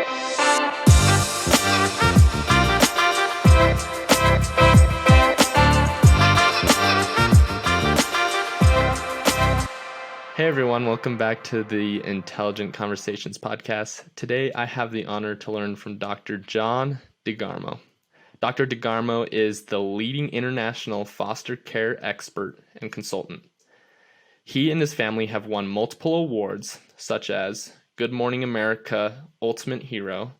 Hey everyone, welcome back to the Intelligent Conversations podcast. Today I have the honor to learn from Dr. John DeGarmo. Dr. DeGarmo is the leading international foster care expert and consultant. He and his family have won multiple awards, such as Good Morning America Ultimate Hero,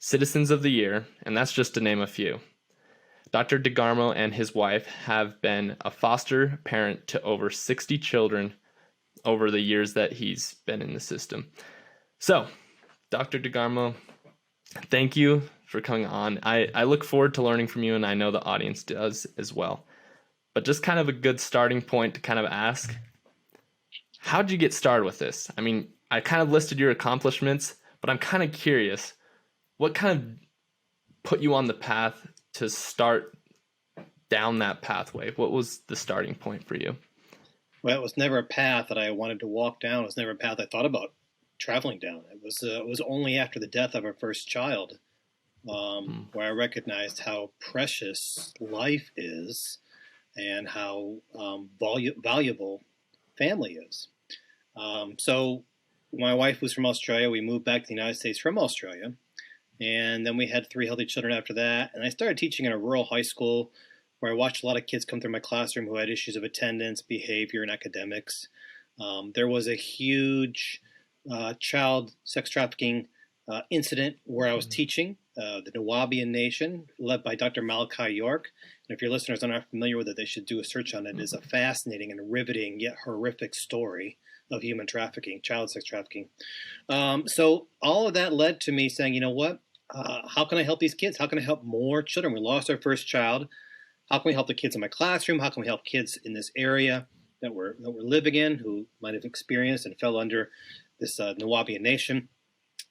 Citizens of the Year, and that's just to name a few. Dr. DeGarmo and his wife have been a foster parent to over 60 children over the years that he's been in the system. So, Dr. DeGarmo, thank you for coming on. I look forward to learning from you, and I know the audience does as well. But just kind of a good starting point to kind of ask, how did you get started with this? I mean, I kind of listed your accomplishments, but I'm kind of curious, what kind of put you on the path to start down that pathway? What was the starting point for you? Well, it was never a path that I wanted to walk down. It was never a path I thought about traveling down. It was only after the death of our first child where I recognized how precious life is and how valuable family is. So my wife was from Australia. We moved back to the United States from Australia. And then we had 3 healthy children after that. And I started teaching in a rural high school where I watched a lot of kids come through my classroom who had issues of attendance, behavior, and academics. There was a huge child sex trafficking incident where I was teaching, the Nuwaubian Nation, led by Dr. Malachi York. And if your listeners are not familiar with it, they should do a search on it. It is a fascinating and riveting yet horrific story of human trafficking, child sex trafficking. So all of that led to me saying, you know what? How can I help these kids? How can I help more children? We lost our first child. How can we help the kids in my classroom? How can we help kids in this area that we're living in who might have experienced and fell under this Nuwaubian Nation?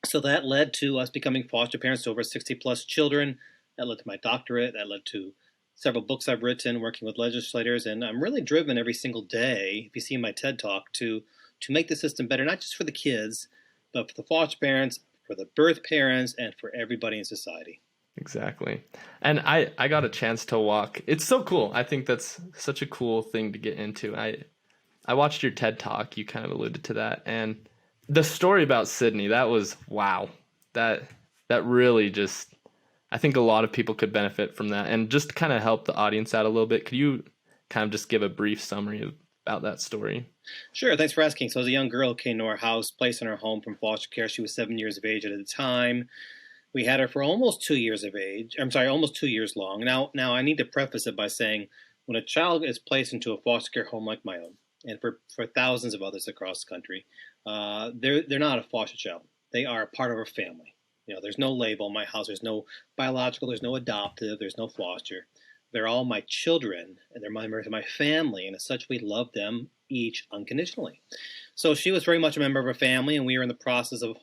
So that led to us becoming foster parents to over 60 plus children. That led to my doctorate. That led to several books I've written, working with legislators. And I'm really driven every single day, if you see my TED Talk, to make the system better, not just for the kids, but for the foster parents, for the birth parents, and for everybody in society. Exactly. And I got a chance to walk. It's so cool. I think that's such a cool thing to get into. I watched your TED Talk. You kind of alluded to that. And the story about Sydney, that was, wow. That really just, I think a lot of people could benefit from that. And just to kind of help the audience out a little bit, could you kind of just give a brief summary about that story? Sure. Thanks for asking. So as a young girl who came to our house, placed in our home from foster care, she was 7 years of age at the time. We had her for almost 2 years of age. I'm sorry, almost 2 years long. Now I need to preface it by saying when a child is placed into a foster care home like my own, and for thousands of others across the country, they're not a foster child. They are a part of our family. You know, there's no label in my house. There's no biological. There's no adoptive. There's no foster. They're all my children, and they're members of my family, and as such, we love them each unconditionally. So she was very much a member of our family, and we were in the process of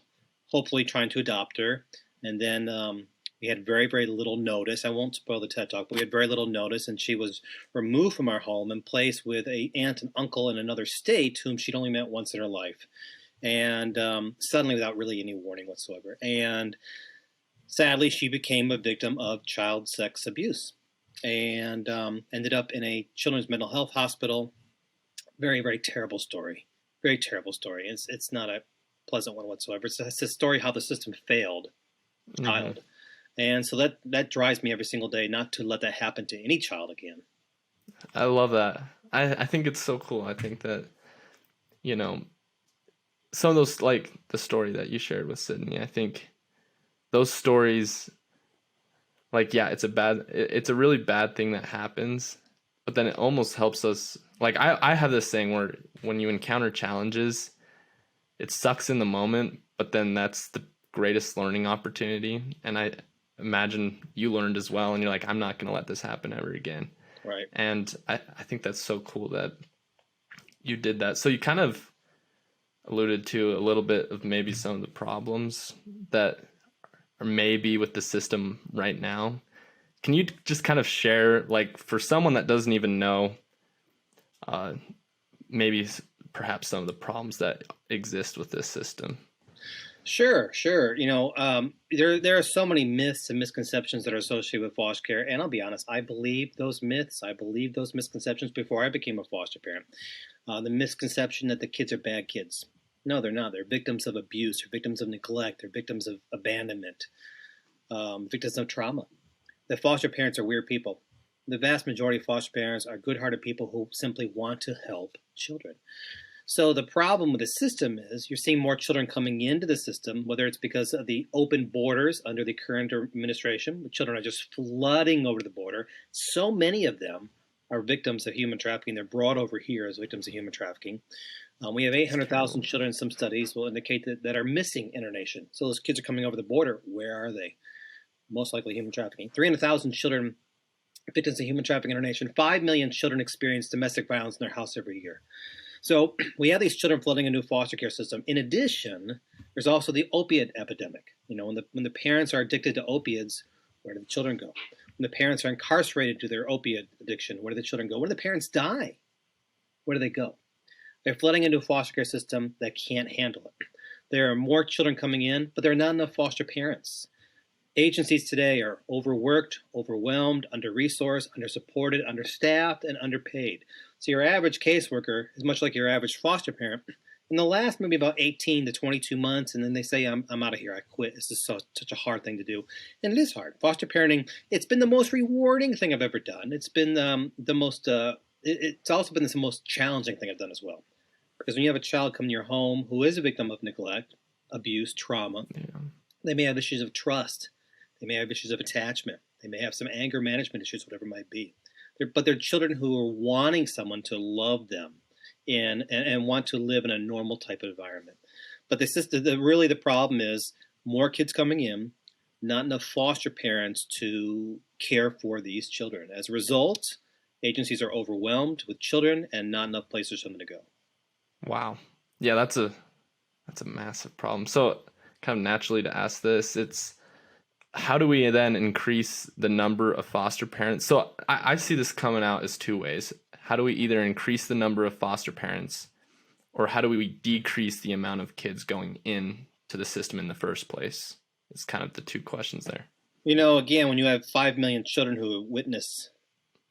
hopefully trying to adopt her. And then we had very, very little notice. I won't spoil the TED Talk, but we had very little notice, and she was removed from our home and placed with an aunt and uncle in another state whom she'd only met once in her life. And suddenly, without really any warning whatsoever. And sadly, she became a victim of child sex abuse and ended up in a children's mental health hospital. Very, very terrible story. Very terrible story. It's not a pleasant one whatsoever. It's a story how the system failed child. And so that drives me every single day not to let that happen to any child again. I love that. I think it's so cool. I think that, you know, some of those, like the story that you shared with Sydney, I think those stories, like, yeah, it's a really bad thing that happens, but then it almost helps us. Like I have this thing where when you encounter challenges, it sucks in the moment, but then that's the greatest learning opportunity. And I imagine you learned as well, and you're like, I'm not going to let this happen ever again. Right. And I think that's so cool that you did that. So you kind of alluded to a little bit of maybe some of the problems that are maybe with the system right now. Can you just kind of share, like, for someone that doesn't even know, maybe perhaps some of the problems that exist with this system? Sure, sure. There are so many myths and misconceptions that are associated with foster care, and I'll be honest, I believed those myths, I believed those misconceptions before I became a foster parent. The misconception that the kids are bad kids. No, they're not. They're victims of abuse, they're victims of neglect, they're victims of abandonment, victims of trauma. The foster parents are weird people. The vast majority of foster parents are good-hearted people who simply want to help children. So the problem with the system is you're seeing more children coming into the system, whether it's because of the open borders under the current administration. Children are just flooding over the border. So many of them are victims of human trafficking. They're brought over here as victims of human trafficking. We have 800,000 children. Some studies will indicate that are missing in our nation. So those kids are coming over the border. Where are they? Most likely human trafficking. 300,000 children victims of human trafficking in our nation. 5 million children experience domestic violence in their house every year. So we have these children flooding into foster care system. In addition, there's also the opiate epidemic. When the parents are addicted to opiates, where do the children go? When the parents are incarcerated due to their opiate addiction, where do the children go? When the parents die, where do they go? They're flooding into a foster care system that can't handle it. There are more children coming in, but there are not enough foster parents. Agencies today are overworked, overwhelmed, under-resourced, under-supported, understaffed, and underpaid. So your average caseworker is much like your average foster parent. In the last maybe about 18 to 22 months, and then they say, I'm out of here, I quit. This is such a hard thing to do. And it is hard. Foster parenting, it's been the most rewarding thing I've ever done. It's been it's also been the most challenging thing I've done as well. Because when you have a child come to your home who is a victim of neglect, abuse, trauma, they may have issues of trust. They may have issues of attachment. They may have some anger management issues, whatever it might be. But they're children who are wanting someone to love them and want to live in a normal type of environment. But really the problem is more kids coming in, not enough foster parents to care for these children. As a result, agencies are overwhelmed with children and not enough places for them to go. Wow. Yeah, that's a massive problem. So kind of naturally to ask this, it's how do we then increase the number of foster parents? So I see this coming out as two ways. How do we either increase the number of foster parents, or how do we decrease the amount of kids going into the system in the first place? It's kind of the two questions there. Again, when you have 5 million children who witness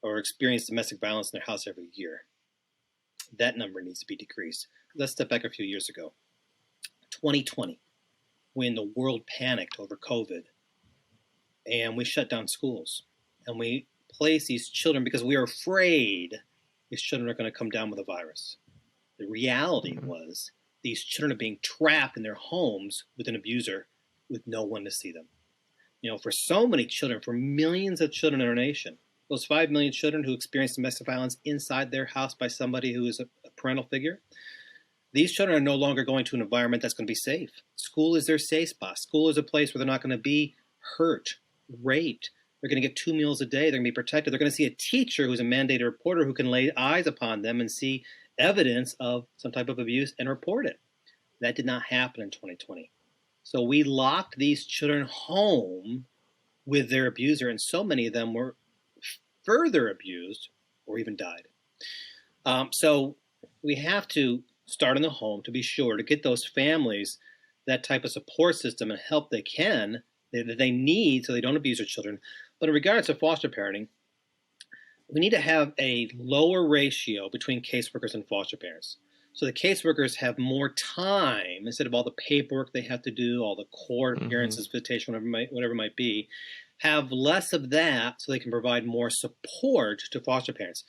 or experience domestic violence in their house every year, that number needs to be decreased. Let's step back a few years ago. 2020, when the world panicked over COVID, and we shut down schools, and we placed these children because we were afraid these children are going to come down with a virus. The reality was these children are being trapped in their homes with an abuser with no one to see them. For so many children, for millions of children in our nation, those 5 million children who experience domestic violence inside their house by somebody who is a parental figure, these children are no longer going to an environment that's going to be safe. School is their safe spot. School is a place where they're not going to be hurt, raped. They're going to get 2 meals a day. They're going to be protected. They're going to see a teacher who's a mandated reporter who can lay eyes upon them and see evidence of some type of abuse and report it. That did not happen in 2020. So we locked these children home with their abuser, and so many of them were further abused or even died. So we have to start in the home to be sure to get those families that type of support system and help that they need so they don't abuse their children. But in regards to foster parenting, we need to have a lower ratio between caseworkers and foster parents. So the caseworkers have more time instead of all the paperwork they have to do, all the court appearances, visitation, whatever it might be, have less of that so they can provide more support to foster parents.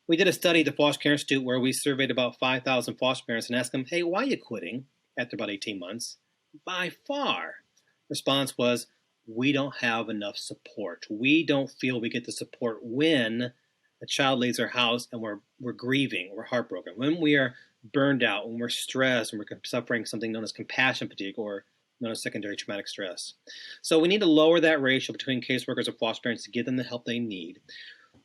We did a study at the Foster Care Institute where we surveyed about 5,000 foster parents and asked them, hey, why are you quitting after about 18 months? By far, the response was, we don't have enough support. We don't feel we get the support when a child leaves our house and we're grieving, we're heartbroken, when we are burned out, when we're stressed, when we're suffering something known as compassion fatigue or known as secondary traumatic stress. So we need to lower that ratio between caseworkers and foster parents to give them the help they need.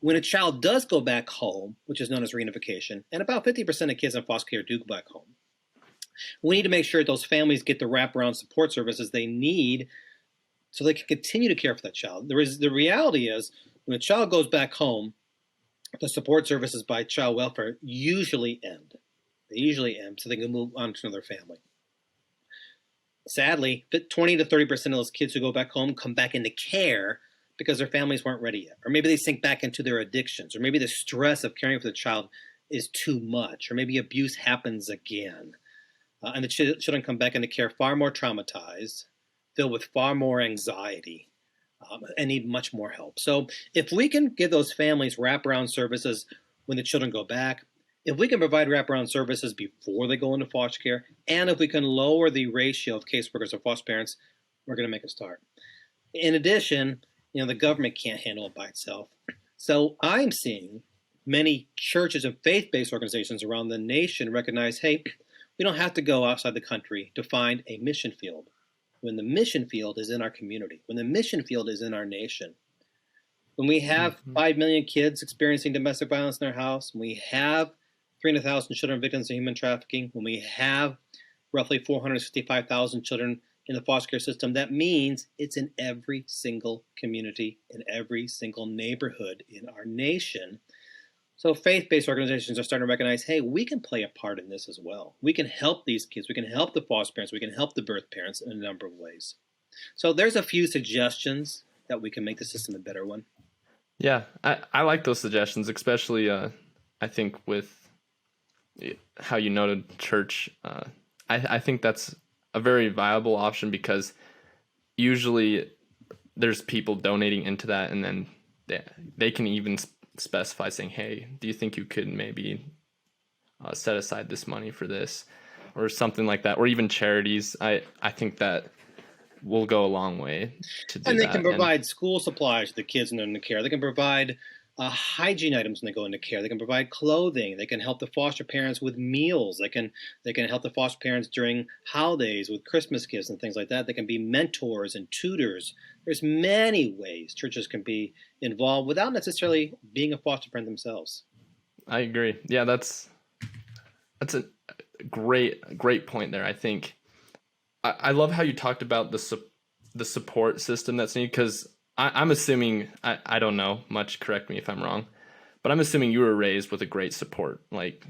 When a child does go back home, which is known as reunification, and about 50% of kids in foster care do go back home, we need to make sure those families get the wraparound support services they need so they can continue to care for that child. The reality is, when a child goes back home, the support services by child welfare usually end. They usually end so they can move on to another family. sadly, 20 to 30% of those kids who go back home come back into care because their families weren't ready yet. Or maybe they sink back into their addictions, or maybe the stress of caring for the child is too much, or maybe abuse happens again. And the children come back into care far more traumatized, filled with far more anxiety, and need much more help. So, if we can give those families wraparound services when the children go back, if we can provide wraparound services before they go into foster care, and if we can lower the ratio of caseworkers or foster parents, we're going to make a start. In addition, the government can't handle it by itself. So I'm seeing many churches and faith-based organizations around the nation recognize, hey, we don't have to go outside the country to find a mission field when the mission field is in our community, when the mission field is in our nation. When we have 5 million kids experiencing domestic violence in their house, when we have 300,000 children victims of human trafficking, when we have roughly 465,000 children in the foster care system, that means it's in every single community, in every single neighborhood in our nation. So faith-based organizations are starting to recognize, hey, we can play a part in this as well. We can help these kids. We can help the foster parents. We can help the birth parents in a number of ways. So there's a few suggestions that we can make the system a better one. Yeah, I like those suggestions, especially I think with how you noted church. I think that's a very viable option because usually there's people donating into that, and then they can even specify saying, hey, do you think you could maybe set aside this money for this or something like that, or even charities. I think that will go a long way to do that. And they can provide school supplies to the kids when they're in the care. They can provide hygiene items when they go into care. They can provide clothing. They can help the foster parents with meals. They can help the foster parents during holidays with Christmas gifts and things like that. They can be mentors and tutors. There's many ways churches can be involved without necessarily being a foster parent themselves. I agree. Yeah, that's a great point there. I think I love how you talked about the support system that's needed, because I'm assuming, I don't know much, correct me if I'm wrong, but I'm assuming you were raised with a great support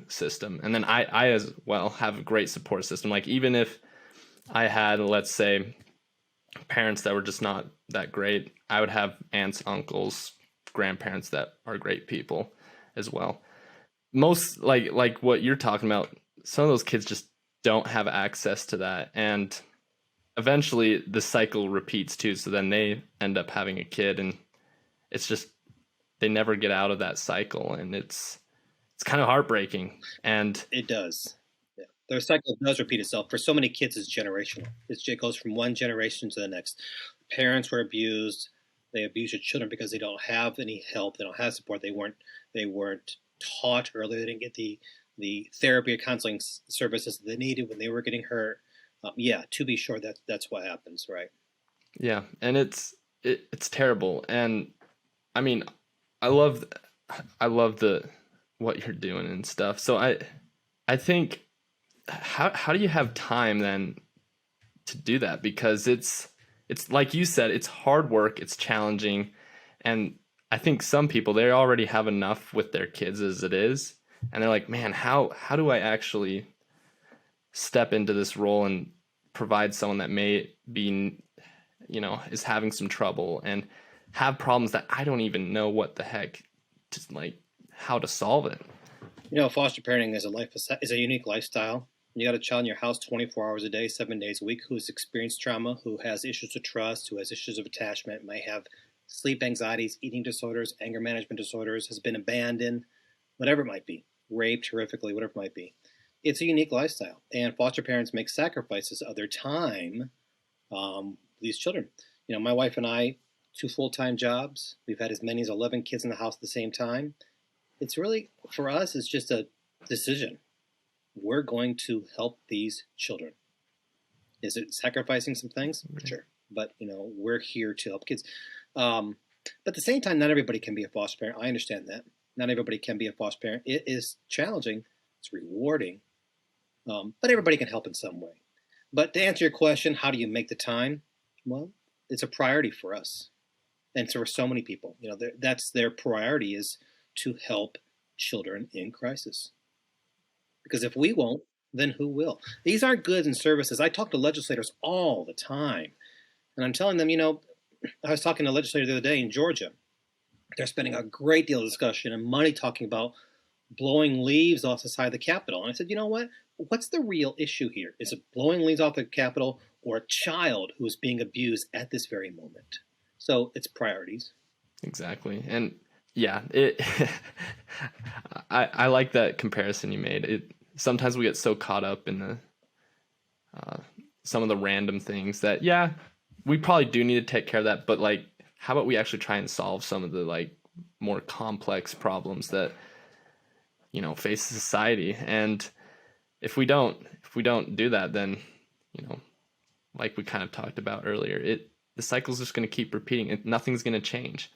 system. And then I as well have a great support system. Like, even if I had, let's say, parents that were just not that great, I would have aunts, uncles, grandparents that are great people as well. Most like what you're talking about, some of those kids just don't have access to that, and eventually the cycle repeats too. So then they end up having a kid, and it's just they never get out of that cycle, and it's kind of heartbreaking. And it does. Yeah. The cycle does repeat itself. For so many kids, it's generational. It goes from one generation to the next. Parents were abused. They abuse your children because they don't have any help. They don't have support. They weren't taught early. They didn't get the therapy or counseling services that they needed when they were getting hurt. Yeah, to be sure, that's what happens, right? Yeah, and it's terrible. And I mean, I love the what you're doing and stuff. So I think, how do you have time then to do that? Because it's like you said, it's hard work, it's challenging, and I think some people, they already have enough with their kids as it is, and they're like, man, how do I actually step into this role and provide someone that may be, is having some trouble and have problems that I don't even know what the heck how to solve it. Foster parenting is a unique lifestyle. You got a child in your house 24 hours a day, 7 days a week, who's experienced trauma, who has issues of trust, who has issues of attachment, might have sleep anxieties, eating disorders, anger management disorders, has been abandoned, whatever it might be, raped horrifically, whatever it might be. It's a unique lifestyle, and foster parents make sacrifices of their time. These children, my wife and I, 2 full-time jobs. We've had as many as 11 kids in the house at the same time. It's really, for us, it's just a decision. We're going to help these children. Is it sacrificing some things? Mm-hmm. Sure. But, we're here to help kids. But at the same time, not everybody can be a foster parent. I understand that. Not everybody can be a foster parent. It is challenging. It's rewarding. But everybody can help in some way. But to answer your question, how do you make the time? Well, it's a priority for us. And for so many people, that's their priority, is to help children in crisis. Because if we won't, then who will? These are goods and services. I talk to legislators all the time, and I'm telling them, I was talking to a legislator the other day in Georgia. They're spending a great deal of discussion and money talking about blowing leaves off the side of the Capitol. And I said, you know what? What's the real issue here? Is it blowing leaves off the Capitol or a child who is being abused at this very moment? So it's priorities. Exactly. And yeah, I like that comparison you made. Sometimes we get so caught up in the some of the random things that, yeah, we probably do need to take care of that, but like, how about we actually try and solve some of the like more complex problems that face society? And if we don't do that, then like we kind of talked about earlier, the cycle's just going to keep repeating and nothing's going to change.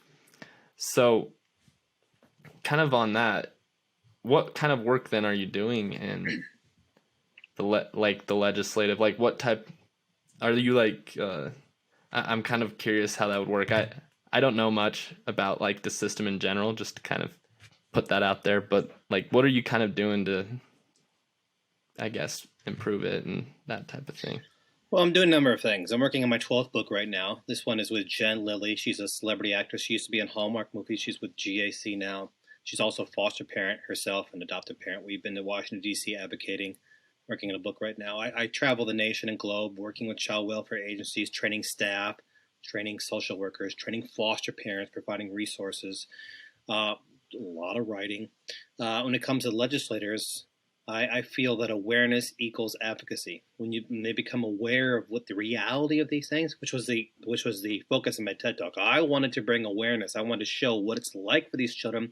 So kind of on that, what kind of work then are you doing in the legislative, like what type are you like I'm kind of curious how that would work. I don't know much about like the system in general, just to kind of put that out there, but like what are you kind of doing to, I guess, improve it and that type of thing? Well, I'm doing a number of things. I'm working on my 12th book right now. This one is with Jen Lilly. She's a celebrity actress. She used to be in Hallmark movies. She's with GAC now. She's also a foster parent herself, an adoptive parent. We've been to Washington, D.C. advocating, working on a book right now. I travel the nation and globe working with child welfare agencies, training staff, training social workers, training foster parents, providing resources, a lot of writing. When it comes to legislators, I feel that awareness equals advocacy. When they become aware of what the reality of these things, which was the focus of my TED Talk. I wanted to bring awareness. I wanted to show what it's like for these children.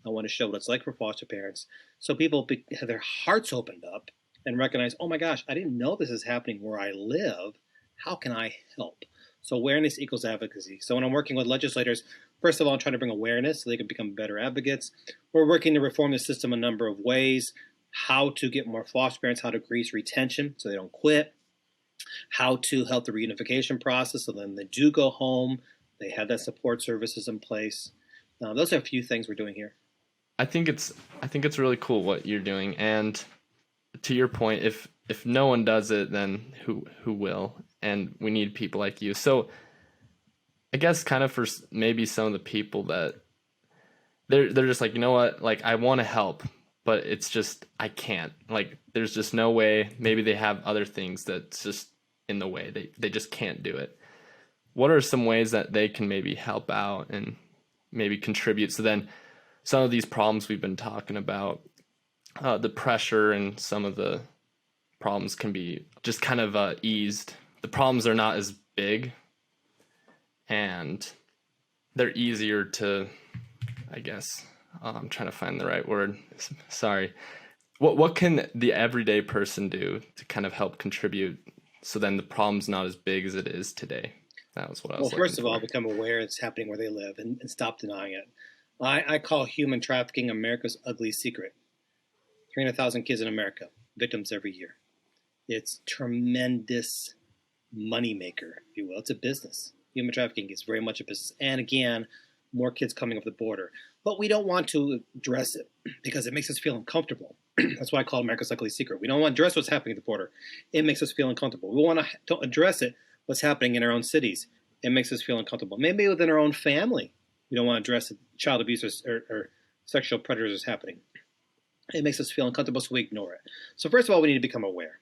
I want to show what it's like for foster parents, so people have their hearts opened up and recognize, oh my gosh, I didn't know this is happening where I live. How can I help? So awareness equals advocacy. So when I'm working with legislators, first of all, I'm trying to bring awareness so they can become better advocates. We're working to reform the system a number of ways. How to get more foster parents, how to increase retention so they don't quit, how to help the reunification process so then they do go home, they have that support services in place. Those are a few things we're doing here. I think it's really cool what you're doing, and to your point, if no one does it, then who will? And we need people like you. So I guess kind of for maybe some of the people that they're just like, you know what, like I want to help, but it's just I can't. Like there's just no way. Maybe they have other things that's just in the way. They just can't do it. What are some ways that they can maybe help out and maybe contribute? So then some of these problems we've been talking about, the pressure and some of the problems can be just kind of eased. The problems are not as big and they're easier to, I guess, I'm trying to find the right word. Sorry. What can the everyday person do to kind of help contribute so then the problem's not as big as it is today? That was what I was Well, first of all, become aware it's happening where they live and stop denying it. I call human trafficking America's ugly secret. 300,000 kids in America, victims every year. It's tremendous moneymaker, if you will. It's a business. Human trafficking is very much a business. And again, more kids coming over the border. But we don't want to address it because it makes us feel uncomfortable. That's why I call it America's ugly secret. We don't want to address what's happening at the border. It makes us feel uncomfortable. We want to address it, what's happening in our own cities. It makes us feel uncomfortable. Maybe within our own family, we don't want to address it. Child abuse or sexual predators is happening. It makes us feel uncomfortable, so we ignore it. So first of all, we need to become aware.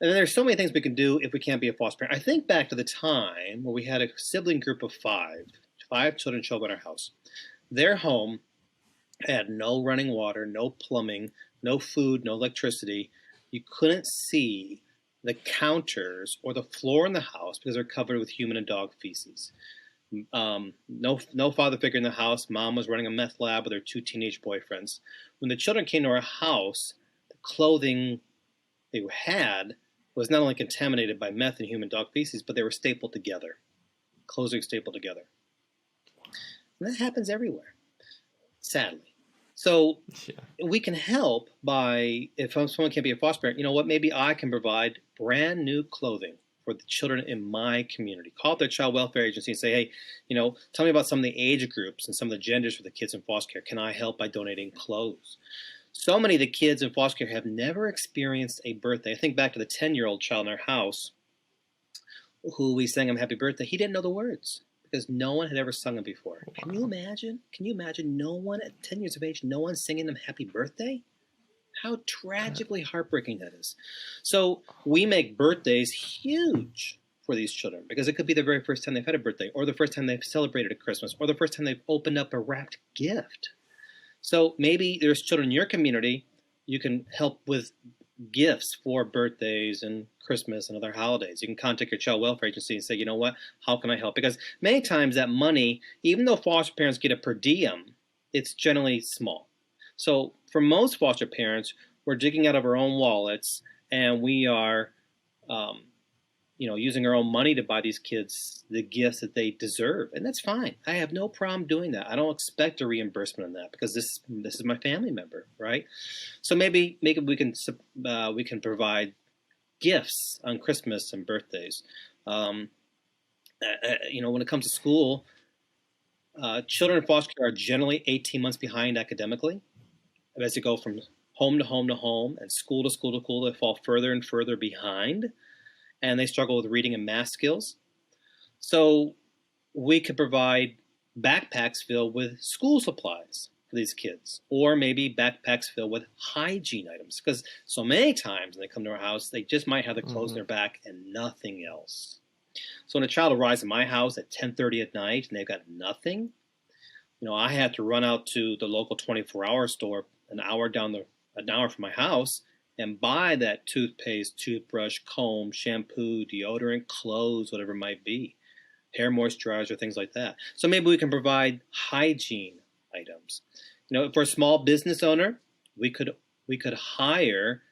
And then there's so many things we can do if we can't be a foster parent. I think back to the time where we had a sibling group of five children show up at our house. Their home had no running water, no plumbing, no food, no electricity. You couldn't see the counters or the floor in the house because they're covered with human and dog feces. No father figure in the house. Mom was running a meth lab with her two teenage boyfriends. When the children came to our house, the clothing they had was not only contaminated by meth and human dog feces, but they were stapled together. Clothing stapled together. And that happens everywhere, sadly. So we can help by, if someone can't be a foster parent, you know what, maybe I can provide brand new clothing for the children in my community. Call up their child welfare agency and say, hey, tell me about some of the age groups and some of the genders for the kids in foster care. Can I help by donating clothes? So many of the kids in foster care have never experienced a birthday. I think back to the 10-year-old child in our house who we sang him happy birthday. He didn't know the words because no one had ever sung him before. Can you imagine? Can you imagine no one at 10 years of age, no one singing them happy birthday? How tragically heartbreaking that is. So we make birthdays huge for these children because it could be the very first time they've had a birthday, or the first time they've celebrated a Christmas, or the first time they've opened up a wrapped gift. So maybe there's children in your community you can help with gifts for birthdays and Christmas and other holidays. You can contact your child welfare agency and say, you know what, how can I help? Because many times that money, even though foster parents get a per diem, it's generally small. So for most foster parents, we're digging out of our own wallets and we are, using our own money to buy these kids the gifts that they deserve. And that's fine. I have no problem doing that. I don't expect a reimbursement on that because this is my family member, right? So maybe we can provide gifts on Christmas and birthdays. When it comes to school, children in foster care are generally 18 months behind academically. As they go from home to home to home and school to school to school, they fall further and further behind, and they struggle with reading and math skills. So we could provide backpacks filled with school supplies for these kids, or maybe backpacks filled with hygiene items, because so many times when they come to our house, they just might have their clothes in their back and nothing else. So when a child arrives in my house at 10:30 at night and they've got nothing, I had to run out to the local 24-hour store an hour from my house and buy that toothpaste, toothbrush, comb, shampoo, deodorant, clothes, whatever it might be, hair moisturizer, things like that. So maybe we can provide hygiene items. For a small business owner, we could hire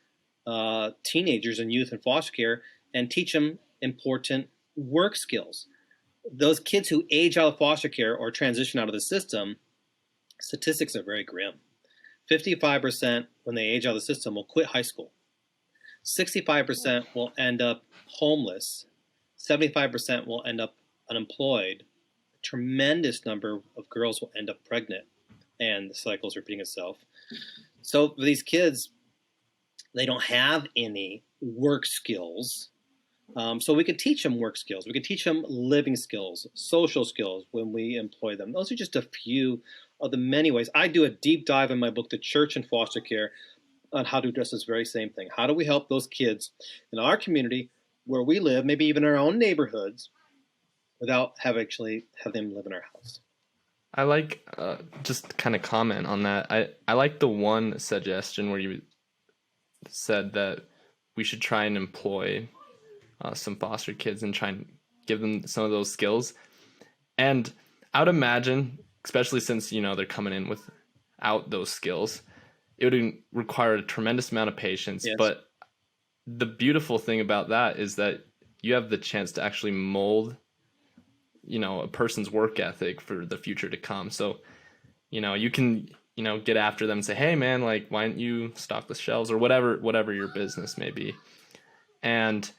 teenagers and youth in foster care and teach them important work skills. Those kids who age out of foster care or transition out of the system, statistics are very grim. 55% when they age out of the system will quit high school. 65% will end up homeless. 75% will end up unemployed. A tremendous number of girls will end up pregnant, and the cycle is repeating itself. So for these kids, they don't have any work skills. So we could teach them work skills. We could teach them living skills, social skills when we employ them. Those are just a few of the many ways. I do a deep dive in my book, The Church in Foster Care, on how to address this very same thing. How do we help those kids in our community where we live, maybe even our own neighborhoods, without have them live in our house? I like, just kind of comment on that. I like the one suggestion where you said that we should try and employ some foster kids and try and give them some of those skills. And I would imagine, especially since, they're coming in without those skills, it would require a tremendous amount of patience. Yes. But the beautiful thing about that is that you have the chance to actually mold, a person's work ethic for the future to come. So, you can, get after them and say, hey man, like, why don't you stock the shelves or whatever your business may be. And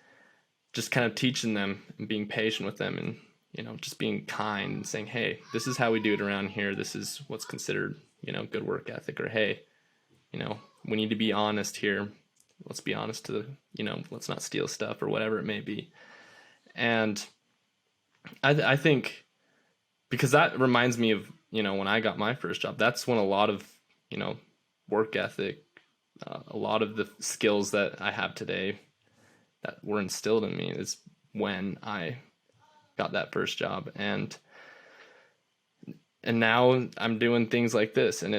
just kind of teaching them and being patient with them and, just being kind and saying, hey, this is how we do it around here. This is what's considered, good work ethic. Or, hey, we need to be honest here. Let's be honest let's not steal stuff or whatever it may be. And I think, because that reminds me of, when I got my first job, that's when a lot of, work ethic, a lot of the skills that I have today that were instilled in me is when I got that first job. And now I'm doing things like this, and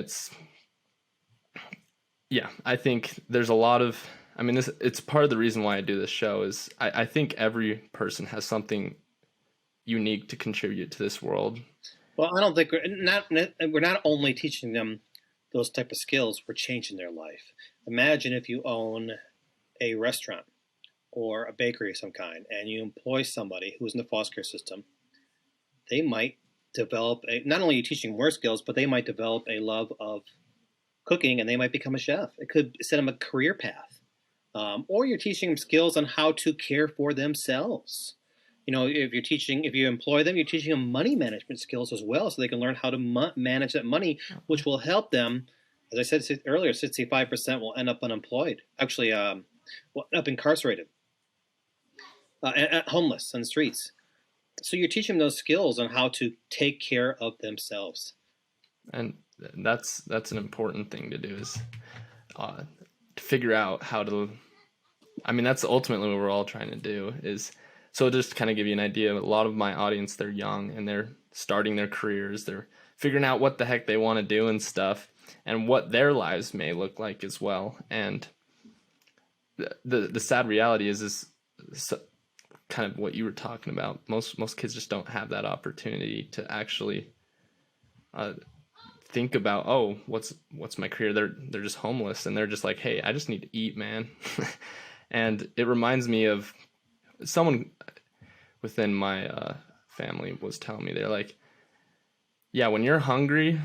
I think there's a lot of, it's part of the reason why I do this show is I think every person has something unique to contribute to this world. Well, I don't think we're not only teaching them those type of skills, we're changing their life. Imagine if you own a restaurant or a bakery of some kind, and you employ somebody who's in the foster care system. They might develop not only are you teaching more skills, but they might develop a love of cooking, and they might become a chef. It could set them a career path. Or you're teaching them skills on how to care for themselves. If you employ them, you're teaching them money management skills as well, so they can learn how to manage that money, which will help them As I said earlier, 65% will end up unemployed. Actually, will end up incarcerated, homeless on the streets. So you're teaching them those skills on how to take care of themselves. And that's an important thing to do, is to figure out how to. I mean, that's ultimately what we're all trying to do. Is so just to kind of give you an idea. A lot of my audience, they're young and they're starting their careers. They're figuring out what the heck they want to do and stuff, and what their lives may look like as well. And the sad reality is kind of what you were talking about. Most kids just don't have that opportunity to actually think about, oh, what's my career. They're just homeless and they're just like, hey, I just need to eat, man. And it reminds me of someone within my family was telling me, they're like, yeah, when you're hungry,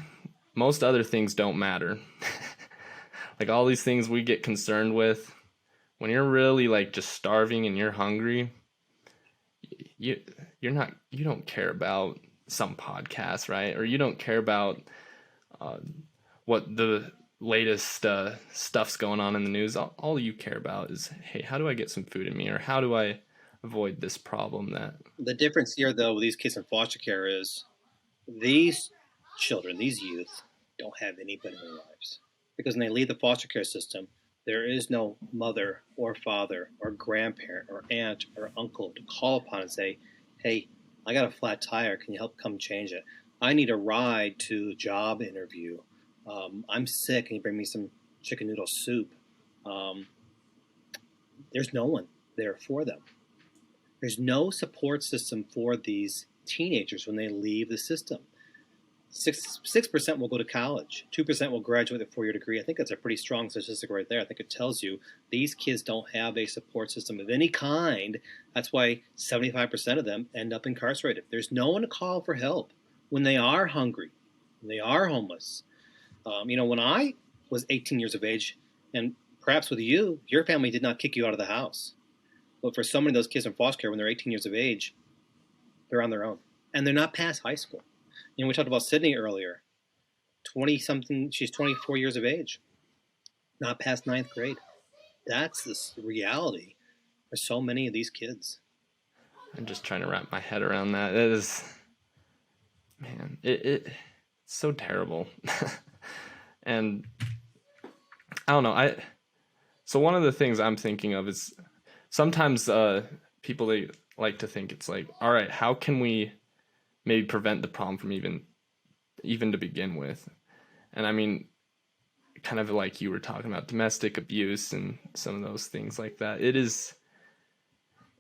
most other things don't matter. Like all these things we get concerned with, when you're really like just starving and you're hungry, you don't care about some podcast, right? Or you don't care about what the latest stuff's going on in the news. All you care about is, hey, how do I get some food in me, or how do I avoid this problem? That the difference here, though, with these kids in foster care is these children, these youth, don't have anybody in their lives, because when they leave the foster care system, there is no mother or father or grandparent or aunt or uncle to call upon and say, hey, I got a flat tire. Can you help come change it? I need a ride to a job interview. I'm sick. Can you bring me some chicken noodle soup? There's no one there for them. There's no support system for these teenagers when they leave the system. 6% will go to college. 2% will graduate with a 4-year degree. I think that's a pretty strong statistic right there. I think it tells you these kids don't have a support system of any kind. That's why 75% of them end up incarcerated. There's no one to call for help when they are hungry, when they are homeless. When I was 18 years of age, and perhaps with you, your family did not kick you out of the house. But for so many of those kids in foster care, when they're 18 years of age, they're on their own. And they're not past high school. We talked about Sydney earlier. 20-something, she's 24 years of age. Not past 9th grade. That's the reality for so many of these kids. I'm just trying to wrap my head around that. It is, man, it's so terrible. And I don't know. So one of the things I'm thinking of is sometimes people, they like to think it's like, all right, how can we maybe prevent the problem from even to begin with? And I mean, kind of like you were talking about domestic abuse and some of those things like that. It's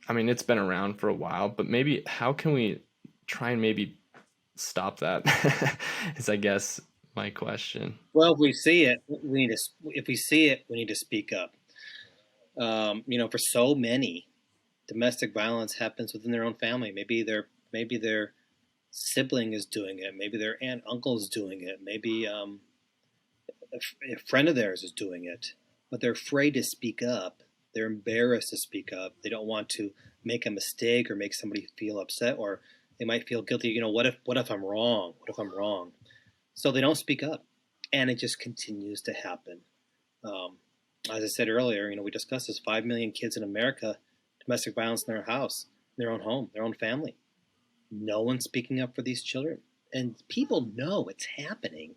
been around for a while, but maybe how can we try and maybe stop that? Is, I guess, my question. Well, if we see it, we need to speak up. For so many, domestic violence happens within their own family. Maybe their sibling is doing it. Maybe their aunt, uncle is doing it. Maybe a friend of theirs is doing it. But they're afraid to speak up. They're embarrassed to speak up. They don't want to make a mistake or make somebody feel upset, or they might feel guilty. What if I'm wrong? What if I'm wrong? So they don't speak up, and it just continues to happen. As I said earlier, we discussed this: 5 million kids in America, domestic violence in their house, in their own home, their own family. No one's speaking up for these children, and people know it's happening.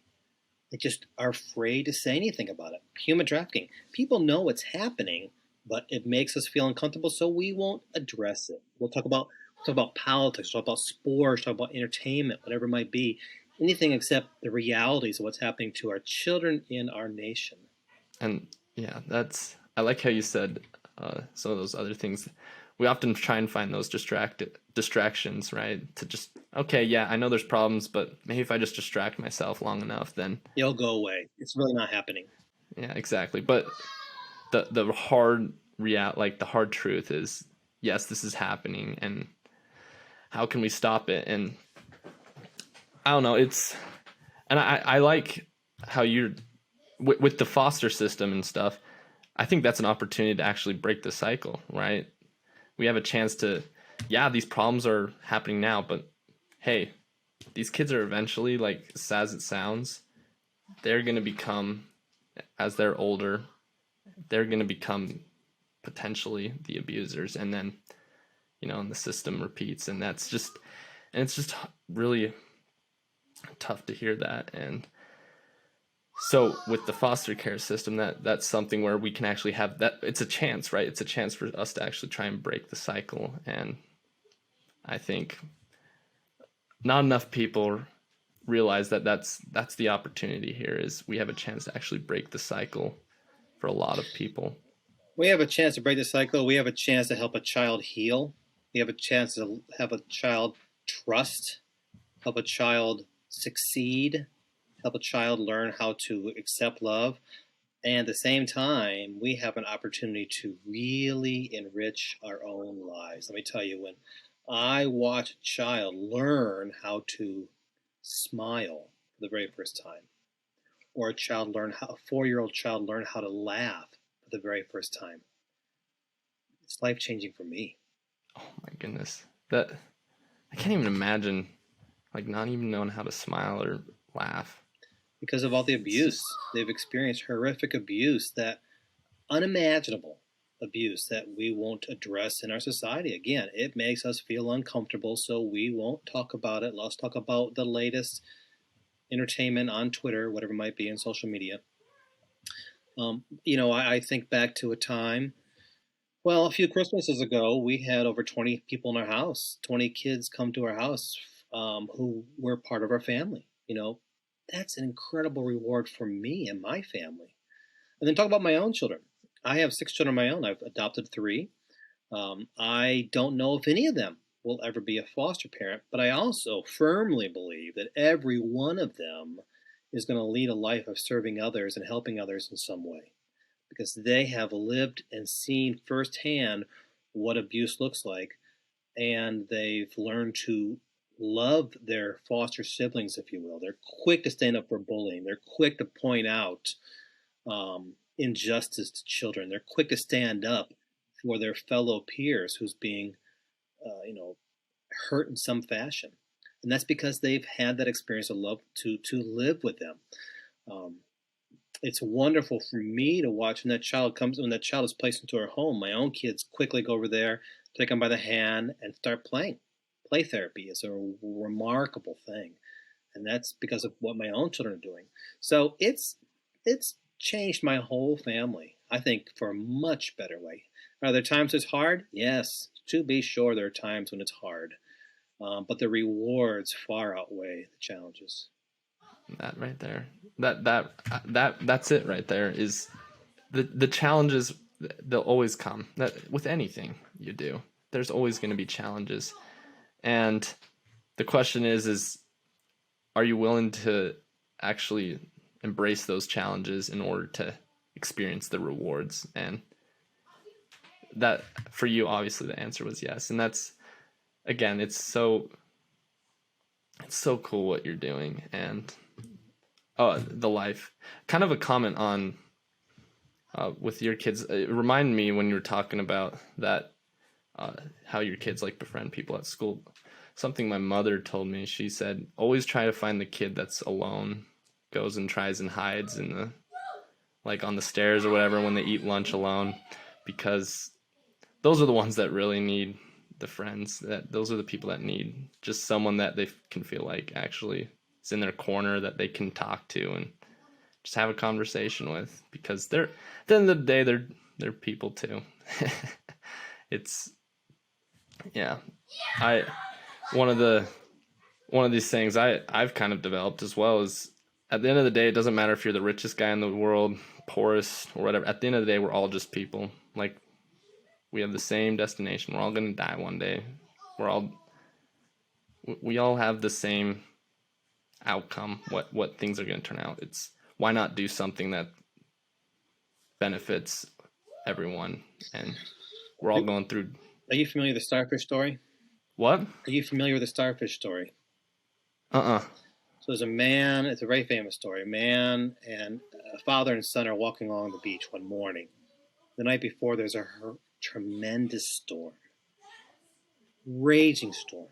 They just are afraid to say anything about it. Human trafficking. People know it's happening, but it makes us feel uncomfortable, so we won't address it. We'll talk about politics, we'll talk about sports, talk about entertainment, whatever it might be. Anything except the realities of what's happening to our children in our nation. And yeah, I like how you said some of those other things. We often try and find those distractions, right? To just, okay, yeah, I know there's problems, but maybe if I just distract myself long enough, then it'll go away. It's really not happening. Yeah, exactly. But the hard the hard truth is, yes, this is happening, and how can we stop it? And I don't know. I like how you're with the foster system and stuff. I think that's an opportunity to actually break the cycle, right? We have a chance to, these problems are happening now, but hey, these kids are eventually, like, as sad as it sounds, they're going to become as they're older, they're going to become potentially the abusers, and then, and the system repeats, and it's just really tough to hear that. And so with the foster care system, that's something where we can actually have that. It's a chance, right? It's a chance for us to actually try and break the cycle. And I think not enough people realize that that's the opportunity here, is we have a chance to actually break the cycle for a lot of people. We have a chance to break the cycle. We have a chance to help a child heal. We have a chance to have a child trust, help a child succeed, help a child learn how to accept love. And at the same time, we have an opportunity to really enrich our own lives. Let me tell you, when I watch a child learn how to smile for the very first time, or a 4-year-old child learn how to laugh for the very first time, it's life-changing for me. Oh my goodness. I can't even imagine, like, not even knowing how to smile or laugh. Because of all the abuse. They've experienced horrific abuse, that unimaginable abuse that we won't address in our society. Again, it makes us feel uncomfortable, so we won't talk about it. Let's talk about the latest entertainment on Twitter, whatever it might be, in social media. I think back to a time, a few Christmases ago, we had over 20 people in our house, 20 kids come to our house who were part of our family. That's an incredible reward for me and my family. And then talk about my own children. I have 6 children of my own. I've adopted 3. I don't know if any of them will ever be a foster parent, but I also firmly believe that every one of them is going to lead a life of serving others and helping others in some way, because they have lived and seen firsthand what abuse looks like, and they've learned to love their foster siblings, if you will. They're quick to stand up for bullying. They're quick to point out injustice to children. They're quick to stand up for their fellow peers who's being, hurt in some fashion. And that's because they've had that experience of love to live with them. It's wonderful for me to watch when that child is placed into our home. My own kids quickly go over there, take them by the hand, and start playing. Play therapy is a remarkable thing, and that's because of what my own children are doing. So it's changed my whole family, I think, for a much better way. Are there times it's hard? Yes, to be sure, there are times when it's hard, but the rewards far outweigh the challenges. That right there, that's it right there. Is the challenges, they'll always come. That with anything you do, there's always going to be challenges. And the question is are you willing to actually embrace those challenges in order to experience the rewards? And that, for you, obviously the answer was yes. And that's, again, it's so cool what you're doing. And the life, kind of a comment on with your kids. It reminded me when you were talking about that, how your kids like befriend people at school. Something my mother told me, she said, always try to find the kid that's alone, goes and tries and hides in on the stairs or whatever when they eat lunch alone, because those are the ones that really need the friends. Those are the people that need just someone that they can feel like actually is in their corner, that they can talk to and just have a conversation with, because at the end of the day, they're people too. One of these things I've kind of developed as well is, at the end of the day, it doesn't matter if you're the richest guy in the world, poorest, or whatever. At the end of the day, we're all just people. Like, we have the same destination. We're all going to die one day. We all have the same outcome, what things are going to turn out. It's, why not do something that benefits everyone? And we're all going through. Are you familiar with the starfish story? What? Are you familiar with the starfish story? So there's a man, it's a very famous story. A man and a father and son are walking along the beach one morning. The night before, there's a tremendous storm. Raging storm.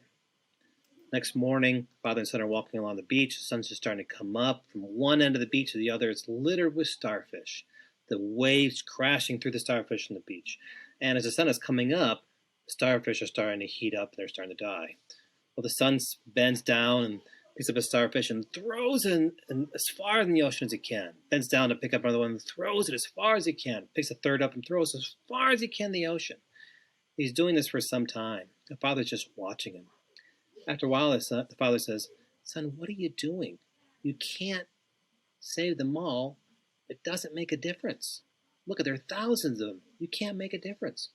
Next morning, father and son are walking along the beach. The sun's just starting to come up. From one end of the beach to the other, it's littered with starfish. The waves crashing through the starfish on the beach. And as the sun is coming up, the starfish are starting to heat up and they're starting to die. Well, the son bends down and picks up a starfish and throws it as far in the ocean as he can. Bends down to pick up another one and throws it as far as he can. Picks a third up and throws it as far as he can in the ocean. He's doing this for some time. The father's just watching him. After a while, the father says, "Son, what are you doing? You can't save them all. It doesn't make a difference. Look, there are thousands of them. You can't make a difference."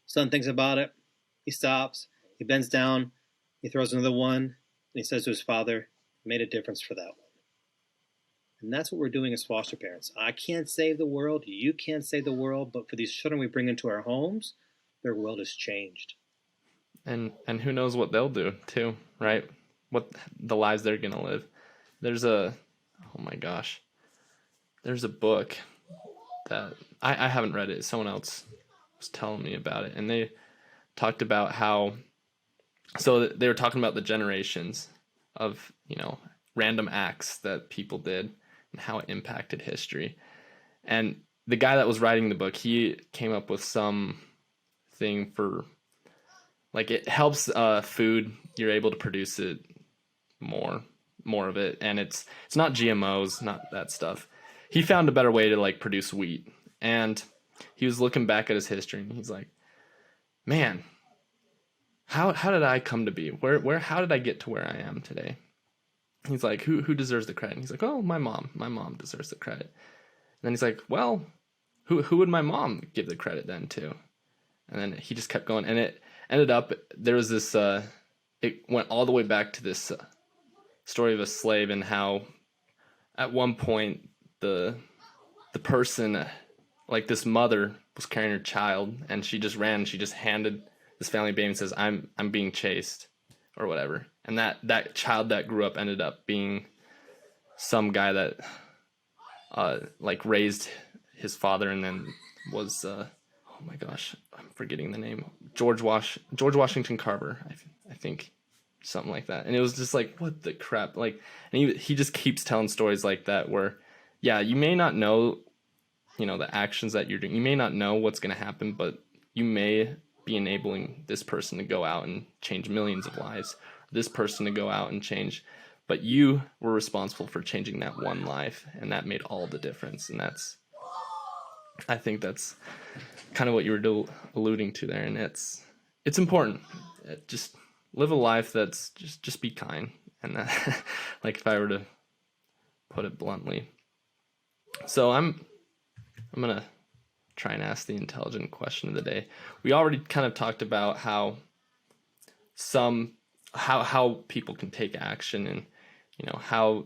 Son thinks about it. He stops. He bends down. He throws another one. And he says to his father, "I made a difference for that one." And that's what we're doing as foster parents. I can't save the world. You can't save the world. But for these children we bring into our homes, their world has changed. And who knows what they'll do too, right? What the lives they're gonna live. There's a book that I haven't read it. Someone else was telling me about it, and they talked about how, so they were talking about the generations of, random acts that people did and how it impacted history. And the guy that was writing the book, he came up with some thing for, like, it helps food. You're able to produce it more of it, and it's not GMOs, not that stuff. He found a better way to produce wheat, and he was looking back at his history, and he's like, man, how did I come to be? How did I get to where I am today? He's like, who deserves the credit? And he's like, oh, my mom deserves the credit. And then he's like, well, who would my mom give the credit then to? And then he just kept going, and it ended up, there was this, it went all the way back to this story of a slave, and how at one point the person, this mother was carrying her child, and she just ran, and she just handed this family baby and says, I'm being chased, or whatever. And that child that grew up ended up being some guy that raised his father, and then was oh my gosh, I'm forgetting the name. George Washington Carver, I think, something like that. And it was just like, what the crap? And he just keeps telling stories like that where, yeah, you may not know, the actions that you're doing. You may not know what's going to happen, but you may be enabling this person to go out and change millions of lives. This person to go out and change, but you were responsible for changing that one life, and that made all the difference. And I think that's kind of what you were alluding to there, and it's important. Just live a life that's just be kind, and that, if I were to put it bluntly. So I'm gonna try and ask the intelligent question of the day. We already kind of talked about how people can take action, and how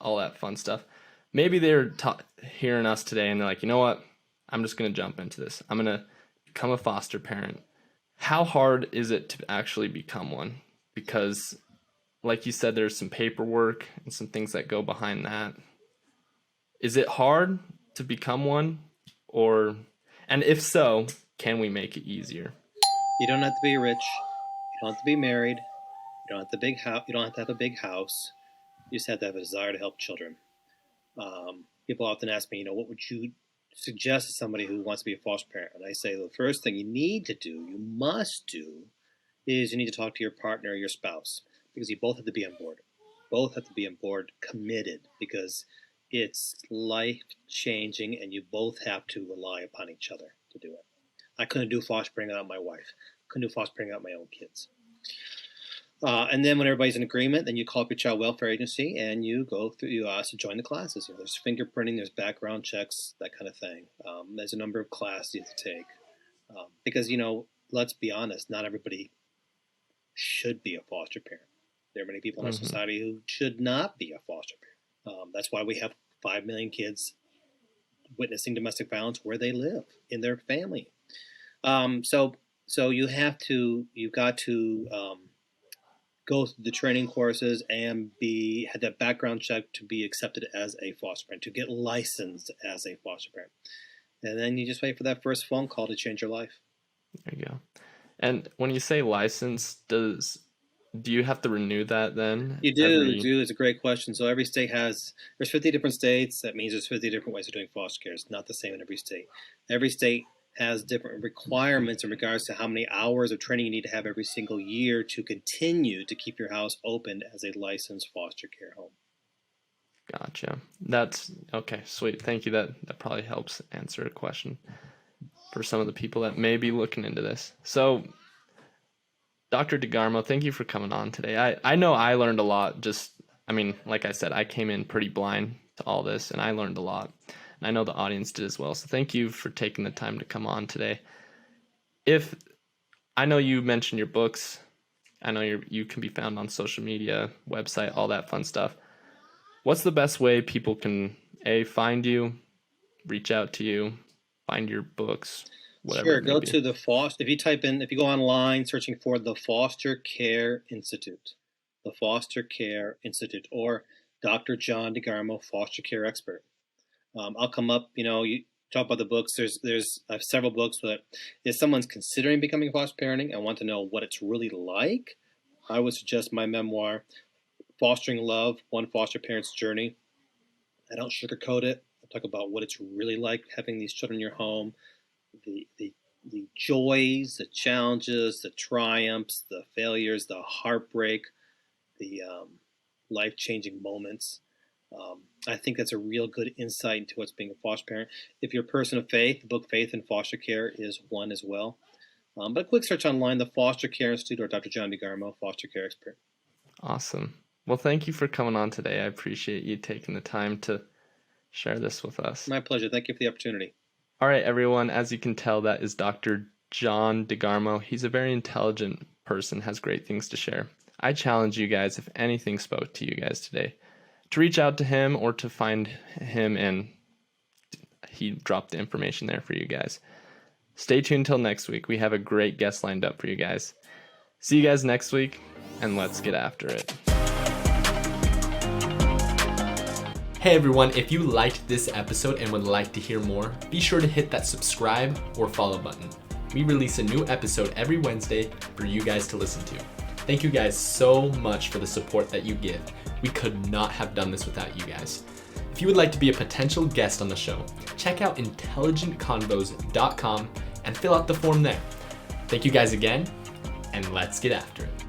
all that fun stuff. Maybe they're hearing us today and they're like, you know what? I'm just going to jump into this. I'm going to become a foster parent. How hard is it to actually become one? Because, like you said, there's some paperwork and some things that go behind that. Is it hard to become one? And if so, can we make it easier? You don't have to be rich. You don't have to be married. You don't have to You don't have to have a big house. You just have to have a desire to help children. People often ask me, what would you suggest to somebody who wants to be a foster parent? And I say the first thing you must do, is you need to talk to your partner or your spouse, because you both have to be on board. Both have to be on board, committed, because it's life-changing, and you both have to rely upon each other to do it. I couldn't do foster parenting without my wife. Couldn't do foster parenting without my own kids. And then when everybody's in agreement, then you call up your child welfare agency and you go through. You ask to join the classes. There's fingerprinting, there's background checks, that kind of thing. There's a number of classes you have to take because let's be honest, not everybody should be a foster parent. There are many people in our society who should not be a foster parent. That's why we have 5 million kids witnessing domestic violence where they live in their family. So you've got to go through the training courses and have that background check to be accepted as a foster parent, to get licensed as a foster parent. And then you just wait for that first phone call to change your life. There you go. And when you say license, do you have to renew that then? You do. It's a great question. So every state there's 50 different states. That means there's 50 different ways of doing foster care. It's not the same in every state. Every state has different requirements in regards to how many hours of training you need to have every single year to continue to keep your house open as a licensed foster care home. Gotcha. That's okay. Sweet. Thank you. That probably helps answer a question for some of the people that may be looking into this. So, Dr. DeGarmo, thank you for coming on today. I know I learned a lot. Like I said, I came in pretty blind to all this, and I learned a lot. And I know the audience did as well. So thank you for taking the time to come on today. I know you mentioned your books. I know you can be found on social media, website, all that fun stuff. What's the best way people can find you, reach out to you, find your books? Whatever. Sure. Go to if you go online searching for the Foster Care Institute, or Dr. John DeGarmo, foster care expert. I'll come up. You talk about the books. I have several books, but if someone's considering becoming foster parenting and want to know what it's really like, I would suggest my memoir, Fostering Love: One Foster Parent's Journey. I don't sugarcoat it. I talk about what it's really like having these children in your home. The joys, the challenges, the triumphs, the failures, the heartbreak, the life-changing moments. I think that's a real good insight into what's being a foster parent. If you're a person of faith, the book Faith in Foster Care is one as well. But a quick search online, the Foster Care Institute or Dr. John DeGarmo, foster care expert. Awesome. Well, thank you for coming on today. I appreciate you taking the time to share this with us. My pleasure. Thank you for the opportunity. All right, everyone, as you can tell, that is Dr. John DeGarmo. He's a very intelligent person, has great things to share. I challenge you guys, if anything spoke to you guys today, to reach out to him or to find him, and he dropped the information there for you guys. Stay tuned till next week. We have a great guest lined up for you guys. See you guys next week, and let's get after it. Hey everyone, if you liked this episode and would like to hear more, be sure to hit that subscribe or follow button. We release a new episode every Wednesday for you guys to listen to. Thank you guys so much for the support that you give. We could not have done this without you guys. If you would like to be a potential guest on the show, check out intelligentconvos.com and fill out the form there. Thank you guys again, and let's get after it.